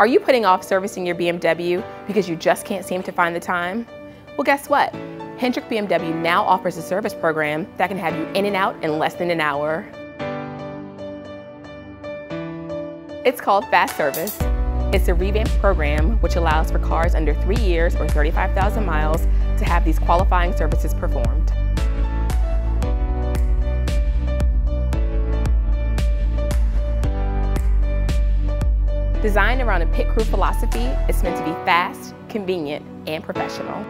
Are you putting off servicing your BMW because you just can't seem to find the time? Well, guess what? Hendrick BMW now offers a service program that can have you in and out in less than an hour. It's called Fast Service. It's a revamped program which allows for cars under 3 years or 35,000 miles to have these qualifying services performed. Designed around a pit crew philosophy, it's meant to be fast, convenient, and professional.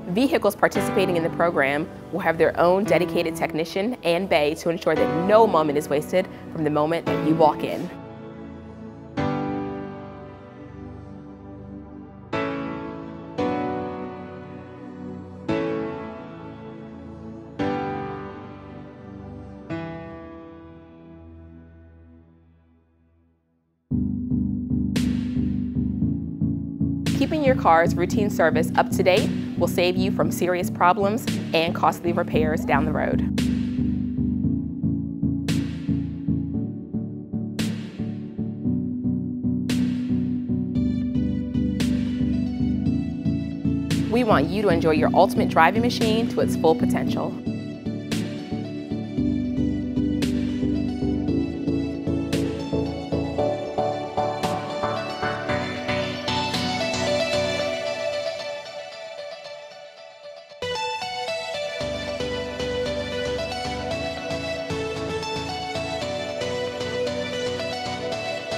Vehicles participating in the program will have their own dedicated technician and bay to ensure that no moment is wasted from the moment that you walk in. Keeping your car's routine service up to date will save you from serious problems and costly repairs down the road. We want you to enjoy your ultimate driving machine to its full potential.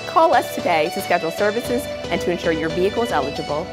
Call us today to schedule services and to ensure your vehicle is eligible.